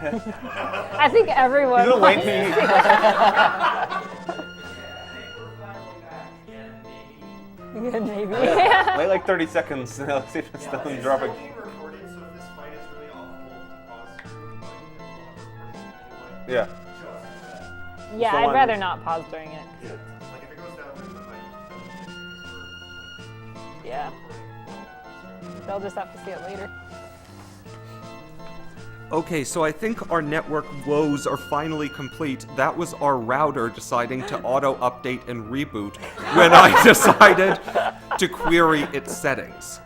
I think everyone He's gonna wants wait Yeah, maybe. Yeah. Wait like 30 seconds and let's see if it's still dropping. Recorded, so if this fight is really awful, pause the recording anyway. Yeah. Yeah, So I'd on- rather not pause during it. Like if it goes down, then the fight Yeah. They'll just have to see it later. Okay, so I think our network woes are finally complete. That was our router deciding to auto-update and reboot when I decided to query its settings.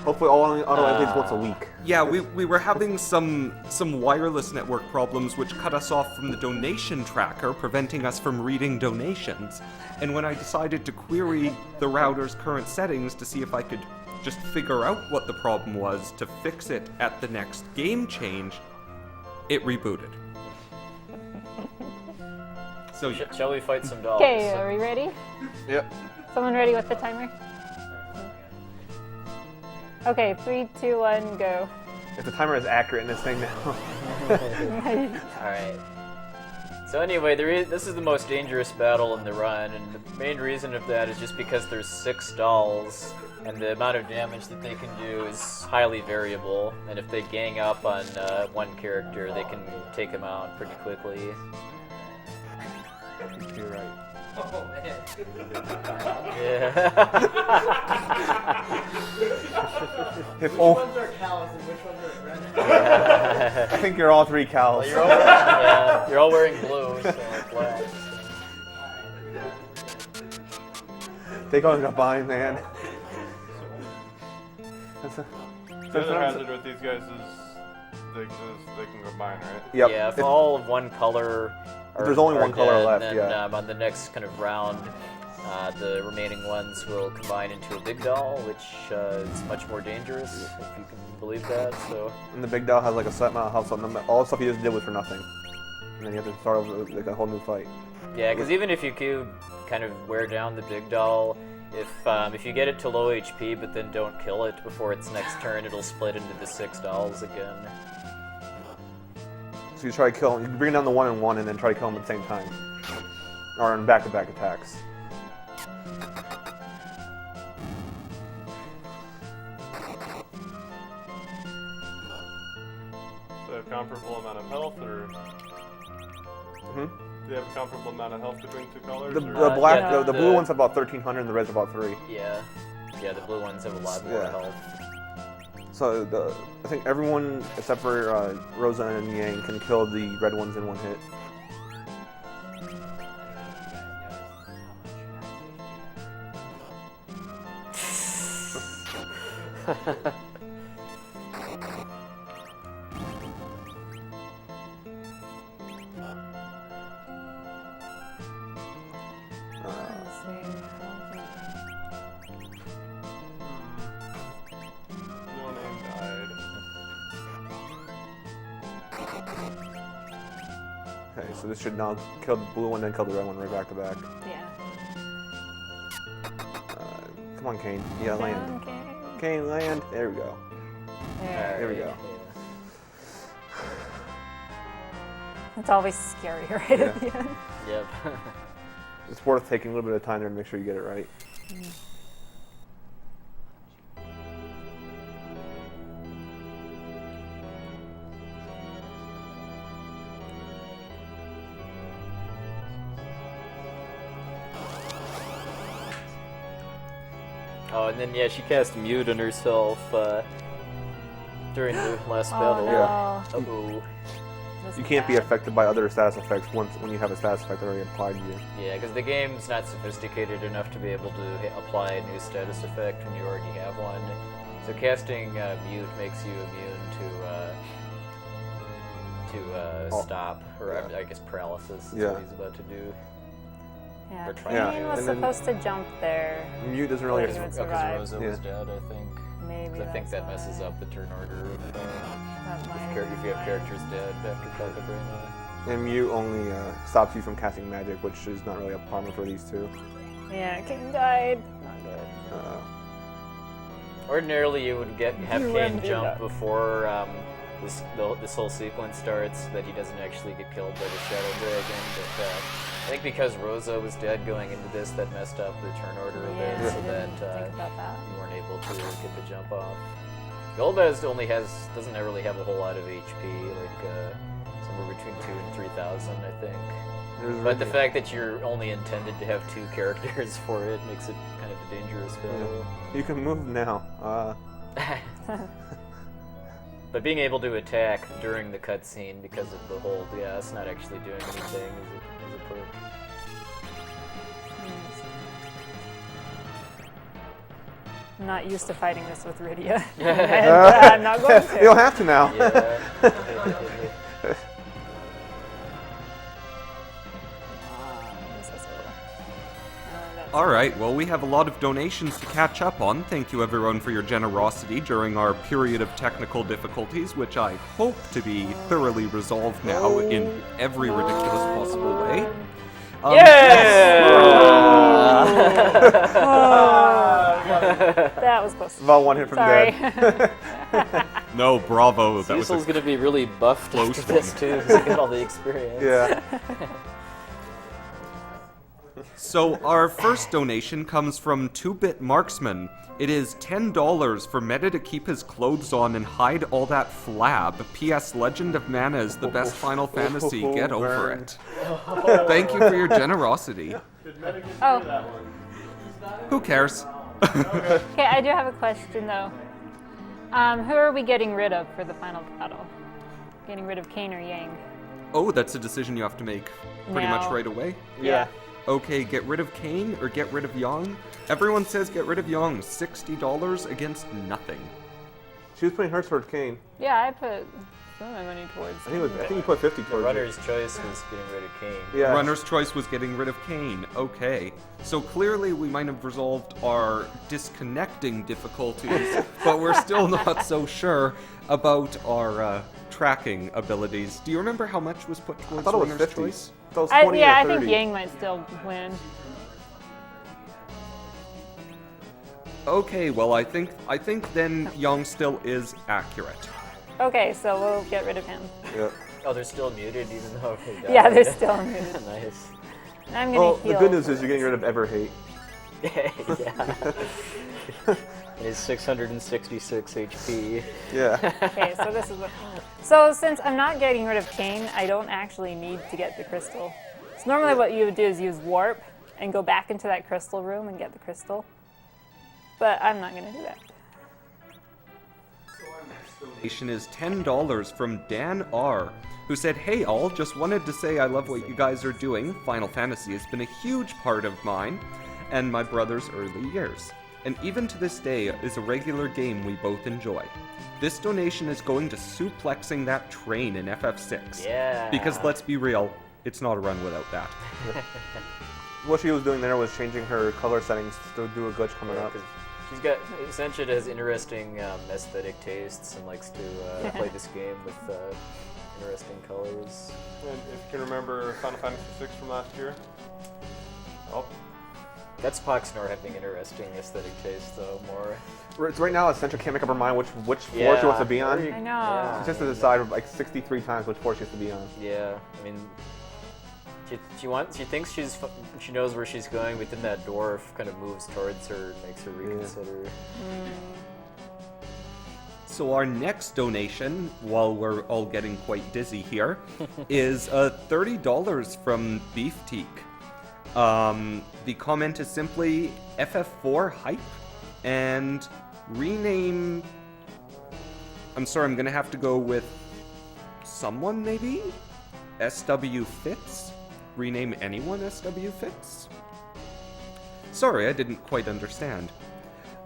Hopefully all auto updates once a week. Yeah, we were having some wireless network problems which cut us off from the donation tracker, preventing us from reading donations. And when I decided to query the router's current settings to see if I could just figure out what the problem was to fix it at the next game change, it rebooted. So yeah. Shall we fight some dogs? Okay, are we ready? Yep. Someone ready with the timer? Okay, 3, 2, 1, go. If the timer is accurate in this thing now. Alright. So anyway, this is the most dangerous battle in the run, and the main reason of that is just because there's 6 dolls, and the amount of damage that they can do is highly variable, and if they gang up on one character, they can take him out pretty quickly. You're right. Oh, man. If Which oh, ones are cows and which ones are red? I think you're all 3 cows. You're all wearing blue, so black. Take on the bind, man. The other hazard with these guys is they can combine, right? Yep. Yeah, if all of one color are There's only are one color dead, left, then, yeah. on the next kind of round, the remaining ones will combine into a big doll, which is much more dangerous, if you can believe that. So And the big doll has like a set amount of health, so all the stuff you just did was for nothing. And then you have to start over like a whole new fight. yeah, because even if you could kind of wear down the big doll, if you get it to low HP but then don't kill it before its next turn, it'll split into the 6 dolls again. So you try to kill him. You bring down the 1 and 1 and then try to kill him at the same time. Or in back-to-back attacks. So they have comparable amount of health, or Hmm? do they have a comparable amount of health between 2 colors? The or? black, yeah, the blue one's about 1,300 and the red's about 3. Yeah, the blue ones have a lot more Yeah. health. So I think everyone except for Rosa and Yang can kill the red ones in 1 hit. No name died. Okay, so this should now kill the blue one, then kill the red one right back to back. Yeah. Come on, Kane. Yeah, land. Okay. Kane, land. There we go. There. There we go. It's always scary right at the end. Yep. It's worth taking a little bit of time there to make sure you get it right. Oh, and then yeah, she cast mute on herself during the last battle. no. Yeah. Uh-oh. This You is can't be bad. affected by other status effects when you have a status effect already applied to you. Yeah, because the game's not sophisticated enough to be able to apply a new status effect when you already have one. So casting mute makes you immune to stop, or yeah. I guess paralysis is Yeah. what he's about to do. Yeah, Or try Yeah, Kane was and then- supposed to jump there. Mute doesn't really. Because Because survive. Rosa was dead, I think. Maybe 'Cause I think that's that messes why. up the turn order That might if you have why. characters dead after Calcabrina. And mute only stops you from casting magic, which is not really a problem for these two. Yeah, King died. Not good. Ordinarily, you would have You Kane wouldn't do jump that. before this whole sequence starts, so that he doesn't actually get killed by the Shadow Dragon. But I think because Rosa was dead going into this, that messed up the turn order a bit, Yeah, so I that didn't think about that. you weren't able to get the jump off. Golbez doesn't really have a whole lot of HP, like somewhere between 2,000 and 3,000, I think. But the fact that you're only intended to have 2 characters for it makes it kind of a dangerous battle. You can move now. But being able to attack during the cutscene because of the hold, yeah, it's not actually doing anything is a perk. I'm not used to fighting this with Rydia. And I'm not going to. You don't have to now. Yeah. Alright, well, we have a lot of donations to catch up on. Thank you, everyone, for your generosity during our period of technical difficulties, which I hope to be thoroughly resolved now in every ridiculous possible way. That was close. About one hit from Sorry. dead. No, bravo. That was Cecil's gonna be really buffed close after this one. too, because he got all the experience. Yeah. So our first donation comes from 2-Bit Marksman. It is $10 for Meta to keep his clothes on and hide all that flab. P.S. Legend of Mana is the best Final Fantasy. Get over it. Thank you for your generosity. Oh, Who cares? okay, I do have a question though. Who are we getting rid of for the final battle? Getting rid of Kane or Yang? Oh, that's a decision you have to make pretty much Now. right away. Yeah. Okay, get rid of Kane or get rid of Yang? Everyone says get rid of Yang. $60 against nothing. She was putting hers towards Kane. Yeah, I put some of my money towards. I think you put 50 The towards runner's choice was getting rid of Kane. Yeah. Runner's choice was getting rid of Kane. Okay. So clearly we might have resolved our disconnecting difficulties, but we're still not so sure about our tracking abilities. Do you remember how much was put I towards thought it was Runner's 50. choice? I thought it was 20 or I 30. think Yang might still win. Okay, well I think then Yang still is accurate. Okay, so we'll get rid of him. Yeah. Oh, they're still muted even though they died. Yeah, they're still muted. Nice. I'm gonna Well, heal. the good news is you're getting rid of Everhate. Yeah. He's 666 HP. Yeah. Okay, so this is what. So since I'm not getting rid of Kane, I don't actually need to get the crystal. So normally what you would do is use warp and go back into that crystal room and get the crystal. But I'm not gonna do that. Donation is $10 from Dan R, who said, "Hey all, just wanted to say I love what you guys are doing. Final Fantasy has been a huge part of mine and my brother's early years, and even to this day is a regular game we both enjoy. This donation is going to suplexing that train in FF6. Yeah. Because let's be real, it's not a run without that. What she was doing there was changing her color settings to do a glitch coming up. Because she's got Senshid has interesting aesthetic tastes and likes to play this game with interesting colors. And if you can remember Final Fantasy VI from last year. Oh, That's Poxnor having interesting aesthetic taste, though, more. Right now, Essential can't make up her mind which floor she wants to be on. very- I know. Yeah, She has to I mean, decide like 63 times which floor she has to be on. Yeah, I mean, she thinks she knows where she's going, but then that dwarf kind of moves towards her and makes her reconsider. So our next donation, while we're all getting quite dizzy here, is $30 from Beefteak. The comment is simply FF4 hype and rename. I'm sorry, I'm gonna have to go with someone maybe? SW Fits? Rename anyone SW Fits? Sorry, I didn't quite understand.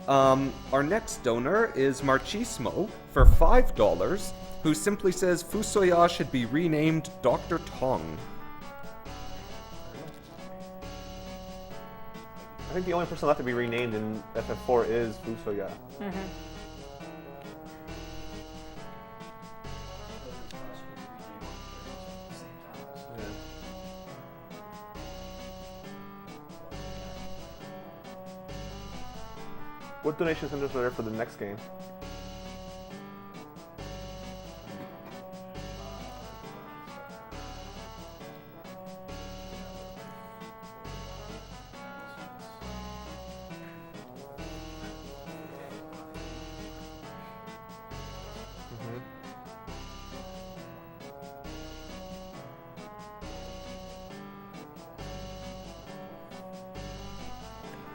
Our next donor is Marchismo for $5, who simply says Fusoya should be renamed Dr. Tong. I think the only person left to be renamed in FF4 is Fusoya. What donation centers are there for the next game?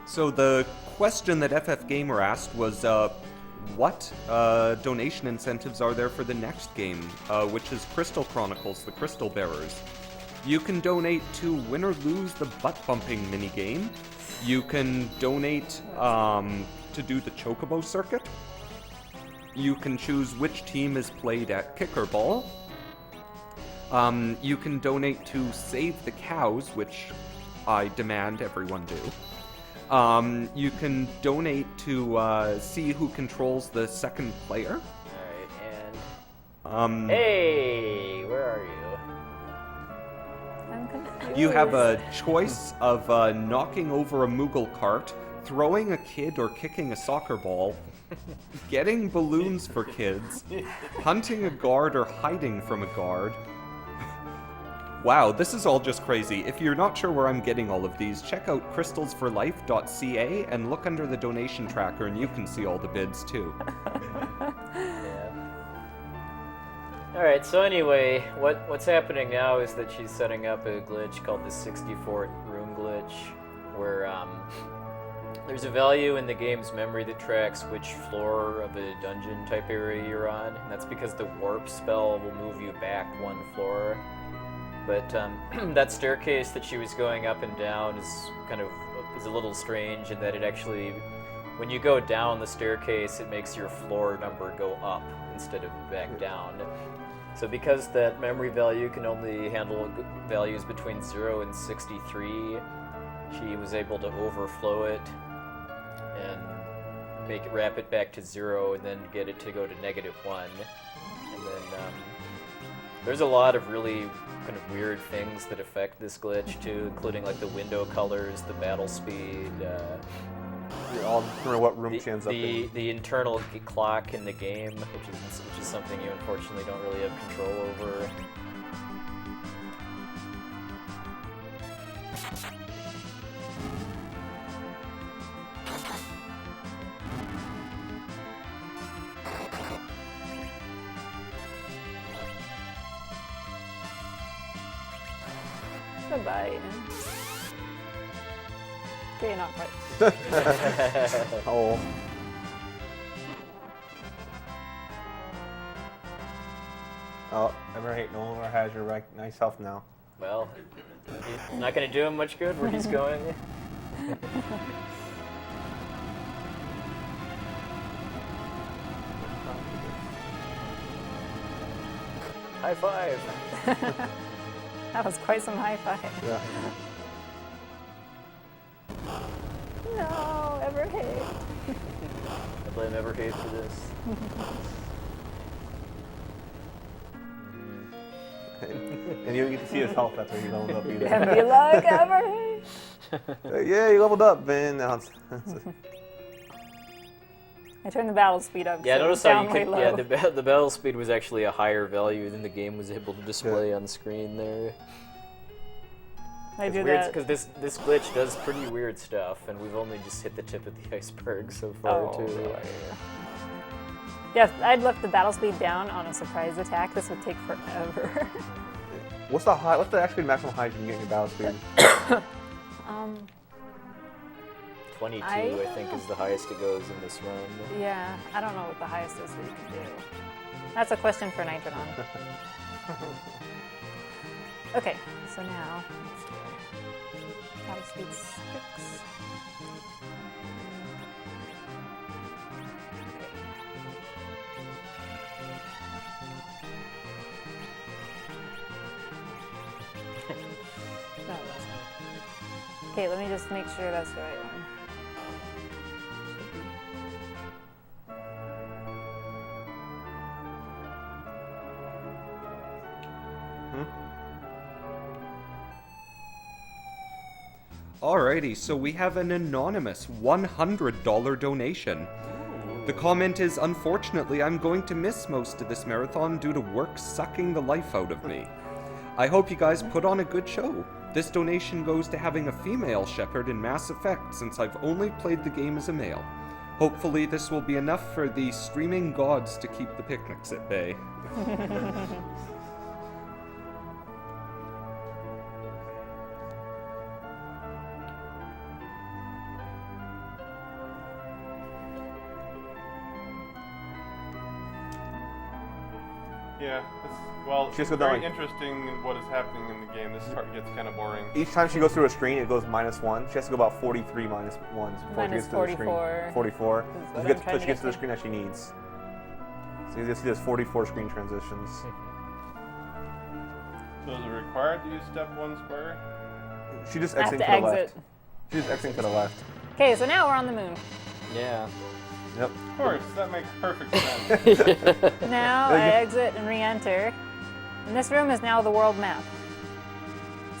So the question that FF Gamer asked was, what donation incentives are there for the next game, which is Crystal Chronicles: The Crystal Bearers? You can donate to win or lose the butt-bumping minigame. You can donate to do the Chocobo Circuit. You can choose which team is played at Kicker Ball. You can donate to Save the Cows, which I demand everyone do. You can donate to see who controls the second player. Alright, and... hey! Where are you? I'm confused. You have a choice of knocking over a Moogle cart, throwing a kid or kicking a soccer ball, getting balloons for kids, hunting a guard or hiding from a guard. Wow, this is all just crazy. If you're not sure where I'm getting all of these, check out crystalsforlife.ca and look under the donation tracker and you can see all the bids too. Alright, so anyway, what's happening now is that she's setting up a glitch called the 64th room glitch, where there's a value in the game's memory that tracks which floor of a dungeon type area you're on, and that's because the warp spell will move you back one floor. But that staircase that she was going up and down is a little strange in that it actually, when you go down the staircase, it makes your floor number go up instead of back down. So because that memory value can only handle values between 0 and 63, she was able to overflow it and wrap it back to 0 and then get it to go to -1. And then there's a lot of really kind of weird things that affect this glitch too, including like the window colors, the battle speed, You're all remember what room she ends up in. the internal clock in the game, which is something you unfortunately don't really have control over. Goodbye. Okay, not quite. Oh. Oh, ever hate no longer has your nice health now. Well, it's not going to do him much good where he's going. High five! That was quite some high five. Yeah. No, Everhate. I blame Everhate for this. And you don't get to see his health after he leveled up either. And be like Everhate. Yeah, you leveled up, Ben. Now I turned the battle speed up. Yeah, so notice it's how down you way could. low. Yeah, the battle speed was actually a higher value than the game was able to display on screen there. I do Weird that. because this glitch does pretty weird stuff, and we've only just hit the tip of the iceberg so far too. Really? Yes, I'd left the battle speed down on a surprise attack. This would take forever. What's the actual maximum height you can get in your battle speed? 22, I I think, is the highest it goes in this run. Yeah, I don't know what the highest is that you can do. That's a question for Nitrodon. Okay, so now, let's see. Battle speed 6. No, it wasn't. Okay, let me just make sure that's the right one. Alrighty, so we have an anonymous $100 donation. The comment is, unfortunately, I'm going to miss most of this marathon due to work sucking the life out of me. I hope you guys put on a good show. This donation goes to having a female Shepard in Mass Effect since I've only played the game as a male. Hopefully this will be enough for the streaming gods to keep the picnics at bay. Yeah. Well, She has it's to go down, very like- interesting in what is happening in the game. This part gets kind of boring. Each time she goes through a screen, it goes -1. She has to go about 43 -1s before she Minus gets to the screen. 44. 44. Is what She I'm gets, trying but to she gets get to the to. screen that she needs. So you just see those 44 screen transitions. So is it required to use step 1 square? She just I have exiting to to the left. exit. She's just exiting to the left. Okay, so now we're on the moon. Yeah. Yep. Of course, that makes perfect sense. Now I exit and re-enter. And this room is now the world map.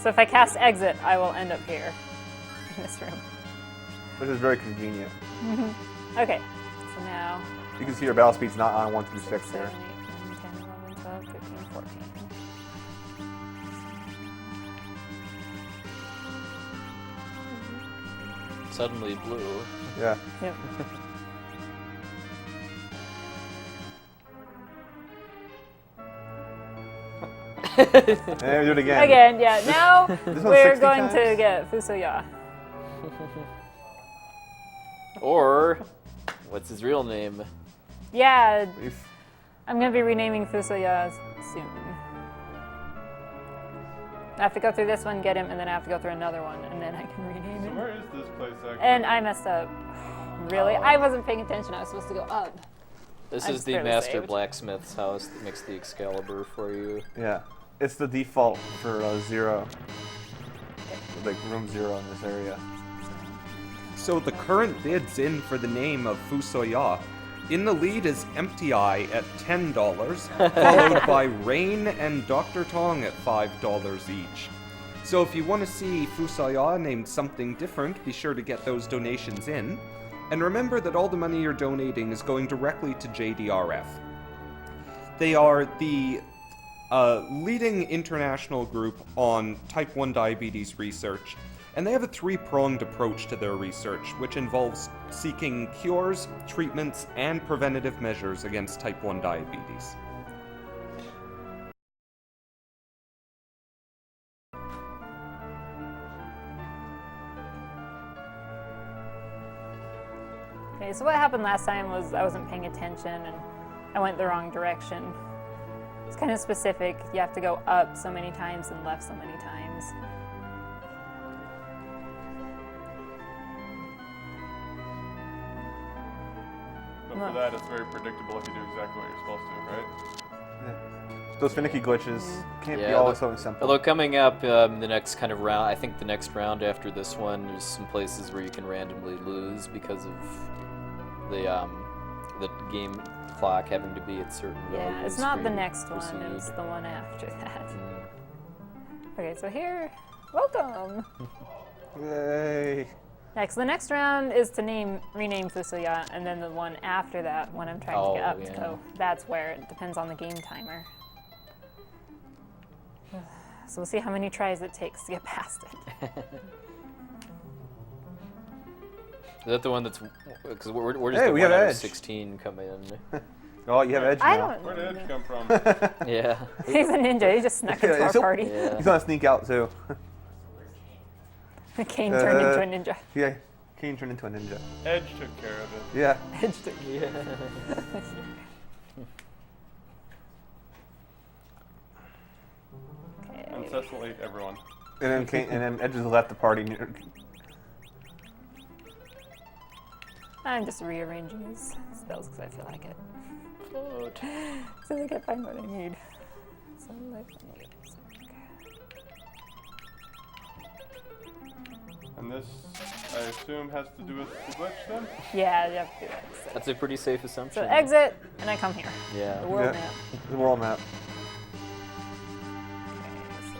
So if I cast exit, I will end up here. In this room. Which is very convenient. Okay, so now... You can see your battle speed's not on 1 through 6 7, 8, here. 9, 10, 11, 12, 13, 14. Suddenly blue. Yeah. Yep. And we do it again. Again, yeah. Now one's we're 60 going to times? get Fusoya. Or, what's his real name? Yeah, If- I'm going to be renaming Fusoya soon. I have to go through this one, get him, and then I have to go through another one, and then I can rename So him. where is this place actually? And I messed up. Really? Oh. I wasn't paying attention. I was supposed to go up. This I'm is the fairly Master saved. Blacksmith's house that makes the Excalibur for you. Yeah. It's the default for 0. Like room 0 in this area. So the current bids in for the name of Fusoya. In the lead is Empty Eye at $10, followed by Rain and Dr. Tong at $5 each. So if you want to see Fusoya named something different, be sure to get those donations in. And remember that all the money you're donating is going directly to JDRF. They are the leading international group on type 1 diabetes research, and they have a 3-pronged approach to their research, which involves seeking cures, treatments, and preventative measures against type 1 diabetes. Okay, so what happened last time was I wasn't paying attention and I went the wrong direction. It's kind of specific. You have to go up so many times and left so many times. But for that, it's very predictable if you do exactly what you're supposed to, right? Those finicky glitches can't be Yeah, always look- so simple. Although coming up the next kind of round, I think the next round after this one, there's some places where you can randomly lose because of the game clock having to be at certain values. Yeah, it's not for the you to next one, proceed. it's the one after that. Mm. Okay, so here, welcome! Yay. Next, the next round is to rename Fusoya, and then the one after that, when I'm trying to get Oh, up. yeah. So that's where it depends on the game timer. So we'll see how many tries it takes to get past it. Is that the one that's because we're just Hey, the we one have out of Edge. 16 come in. Oh, you have Edge I now. don't Where did know. Edge come from? Yeah. He's a ninja. He just snuck into Yeah, our so- party. Yeah. He's gonna sneak out too. Kane turned into a ninja. Yeah, Kane turned into a ninja. Edge took care of it. Yeah. Yeah. And Okay. Cecil ate everyone. And then Edge has left the party. I'm just rearranging his spells because I feel like it. Float. So they can find what I need. So like, okay. And this, I assume, has to do with the glitch then? Yeah, you have to do that. That's a pretty safe assumption. So exit, and I come here. Yeah. The world Yeah. map. The world map. Okay, so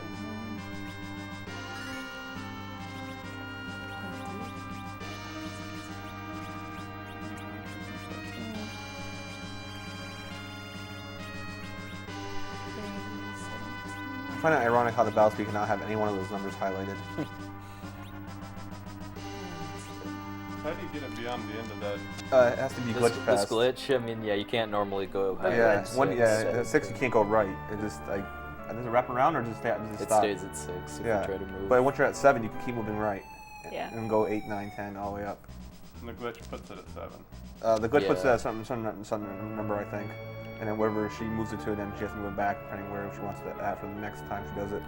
I find it ironic how the battle speed cannot have any one of those numbers highlighted. How do you get it beyond the end of that? It has to be This glitch past. glitch, I mean, yeah, you can't normally go higher Yeah, than 6. 6 you can't go right. It just like does it wrap around or does it It stop? stays at 6 if Yeah, you try to move. but once you're at 7, you can keep moving right. Yeah. And go 8, 9, 10 all the way up. And the glitch puts it at 7. The glitch puts it Yeah. at some number, I think. And then wherever she moves it to, then she has to move it back, depending where she wants to at for the next time she does it.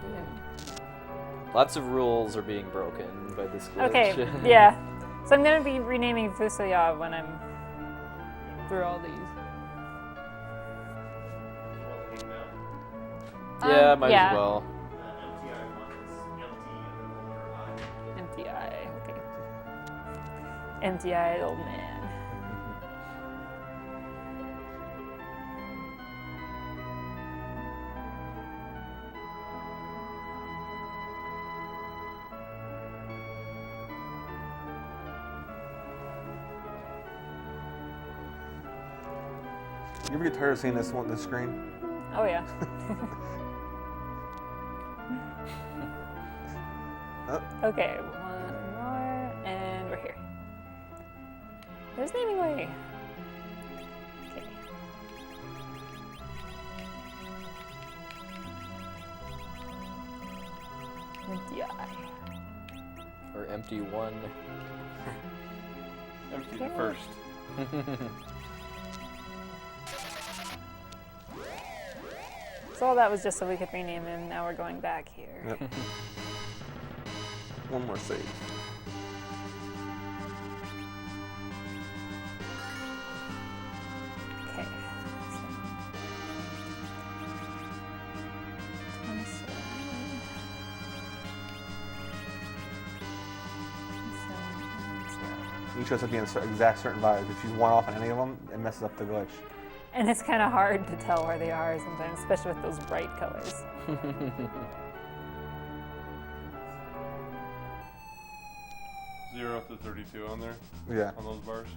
Lots of rules are being broken by this glitch. Okay, yeah. So I'm gonna be renaming Fusoya when I'm through all these. Yeah, might yeah. as well. MTI one is LT and then the lower I. MTI, okay. MTI, old man. You ever get tired of seeing this screen? Oh yeah. Okay, one more, and we're here. Where's naming way? Okay. MTI. Or empty 1. Empty the first. So all that was just so we could rename him. Now we're going back here. Yep. One more save. Okay. So, 27. Each has to be in exact certain values. If you one off on any of them, it messes up the glitch. And it's kind of hard to tell where they are sometimes, especially with those bright colors. 0 to 32 on there, Yeah, on those bars.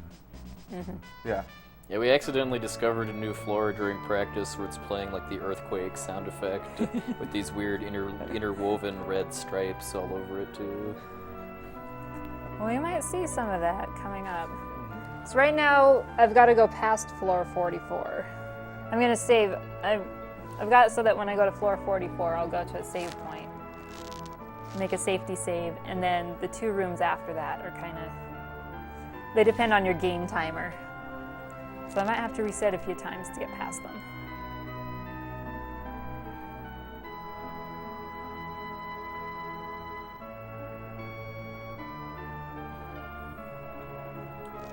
yeah. Yeah, we accidentally discovered a new floor during practice where it's playing like the earthquake sound effect with these weird interwoven red stripes all over it too. Well, we might see some of that coming up. So right now, I've got to go past floor 44. I'm going to save. I've got it so that when I go to floor 44, I'll go to a save point, make a safety save, and then the 2 rooms after that are kind of, they depend on your game timer. So I might have to reset a few times to get past them.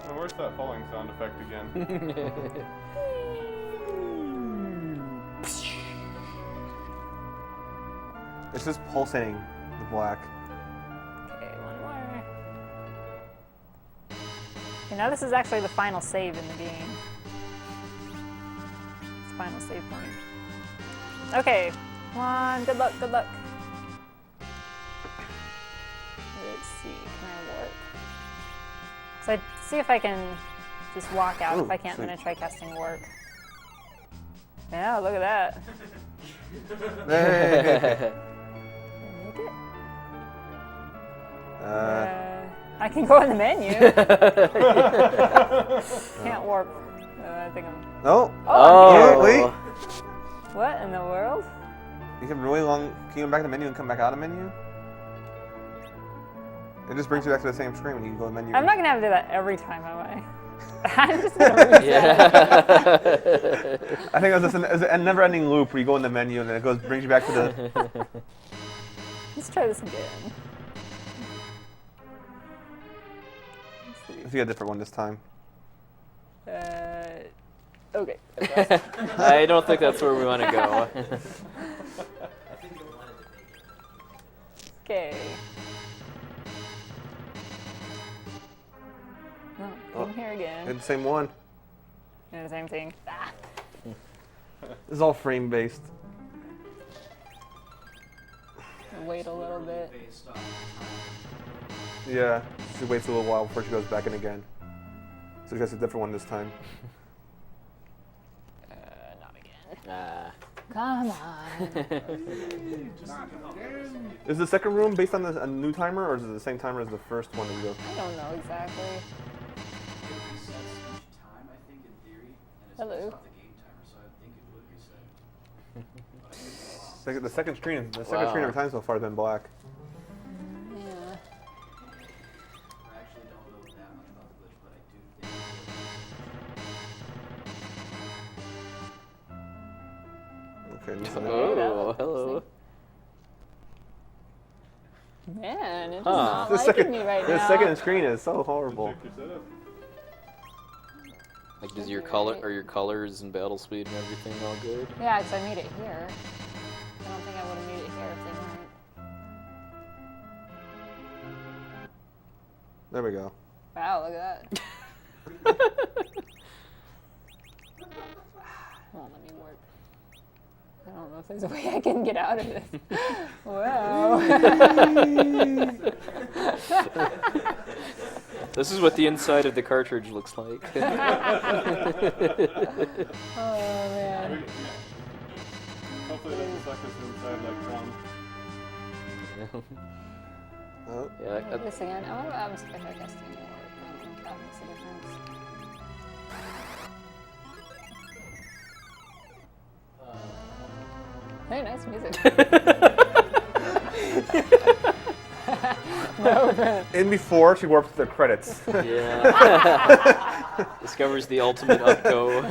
And where's that falling sound effect again? It's just pulsating the black. Okay, one more. Okay, now this is actually the final save in the game. It's the final save point. Okay, come on, good luck, good luck. Let's see, can I warp? So I see if I can just walk out. Ooh, If I can't, then I sweet. try casting warp. Yeah, look at that. Hey. Can I make it? Uh, I can go in the menu. Can't warp. I think I'm. no. Oh, Wait. What in the world? You can really long. Can you go back to the menu and come back out of the menu? It just brings you back to the same screen when you go to the menu. I'm not gonna have to do that every time, am I? I'm just gonna reset. Yeah. I think it's a never-ending loop where you go in the menu and then it brings you back to the. Let's try this again. Let's see. If you get a different one this time. Okay. I don't think that's where we want to go. Okay. No, Oh. I'm here again. It's the same one. Do the same thing. Ah. This is all frame-based. Wait a little bit. Yeah. She waits a little while before she goes back in again. So she gets a different one this time. Not again. Ah. Come on. Is the second room based on a new timer, or is it the same timer as the first one that we go? I don't know exactly. It resets each time, I think, in theory. And it's Hello. based off the game timer, so I think it would reset. The second screen Wow. every time so far has been black. Yeah. I actually don't know that much about the glitch, but I do think Okay, listen. Oh, hello. Man, it's Huh. not The liking me right the now. second screen is so horrible. Check your setup. Like, does your colors and battle speed and everything all good? Yeah, because I made it here. I don't think I would have made it here if they weren't. There we go. Wow, look at that. Won't let me warp. I don't know if there's a way I can get out of this. Wow. This is what the inside of the cartridge looks like. Oh man. Hopefully it doesn't suck us inside like Trump. Oh, Yeah, This again. I wonder what happens if I try casting more. I don't know if that makes a difference. Hey, nice music. No, but in before she warps the credits. yeah. Discovers the ultimate upgo.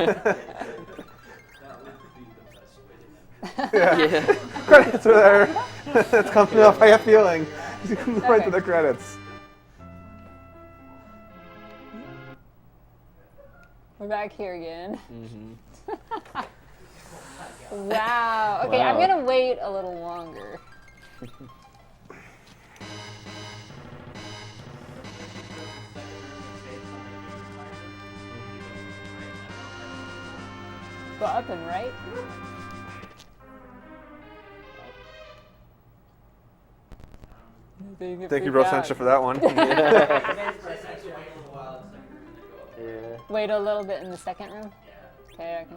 Yeah. Credits are there. It's coming up. I have a feeling. She comes right to Okay. the credits. we're back here again. Mm-hmm. Wow. Okay, I'm Wow. gonna wait a little longer. Go up and right. Thank you, Bro Sencha, for that one. Yeah. Wait a little bit in the second room. Okay, I can.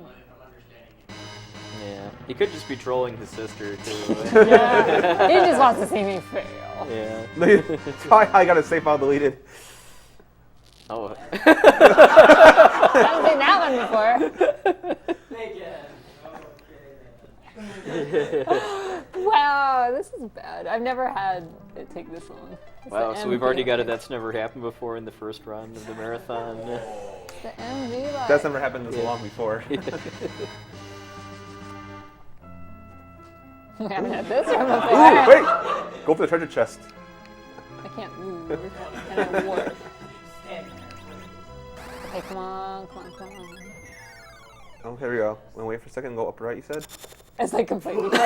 Yeah. He could just be trolling his sister too. Yeah, he just wants to see me fail. Yeah. That's why I got a save file deleted. Oh. I haven't seen that one before. Wow, this is bad. I've never had it take this long. It's Wow, the so we've already MV got it. line. That's never happened before in the first run of the marathon. The MV line. That's never happened this long before. We haven't had this room before. Ooh, wait! Go for the treasure chest. I can't move. And I warp. Okay, come on, come on, come on. Oh, here we go. Wanna wait for a second? Go up right, you said? It's like completely What's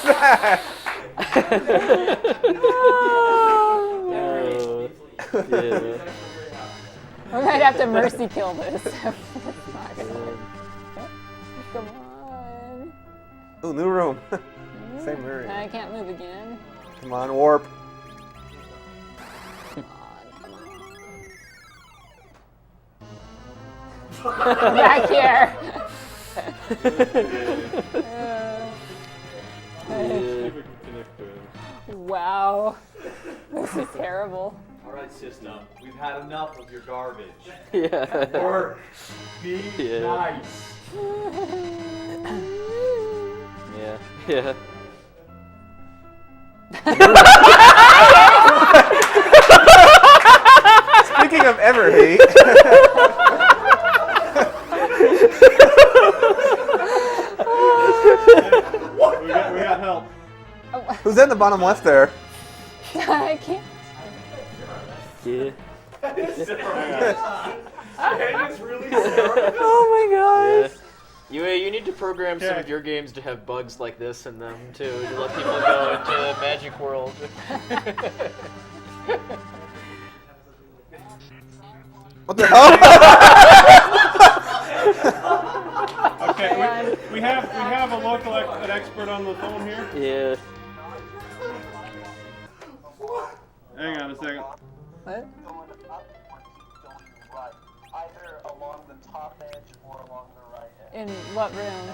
that? Yeah. We might have to mercy kill this. It's not gonna work. Come on. Ooh, new room. Same area. I can't move again. Come on, warp. Come on. Back here. See if we can connect to it. Wow. This is terrible. Alright, system. We've had enough of your garbage. Yeah. Work. Be Yeah. nice. Yeah. Yeah. Speaking of ever hate. We got help. Who's in the bottom left there? I can't. Yeah. Oh my god. You need to program some of your games to have bugs like this in them too, to let people go into Magic World. What the hell? Okay, we have a local an expert on the phone here. Yeah. Hang on a second. What? So the up when he's going right, either along the top edge or along the right edge. In what room?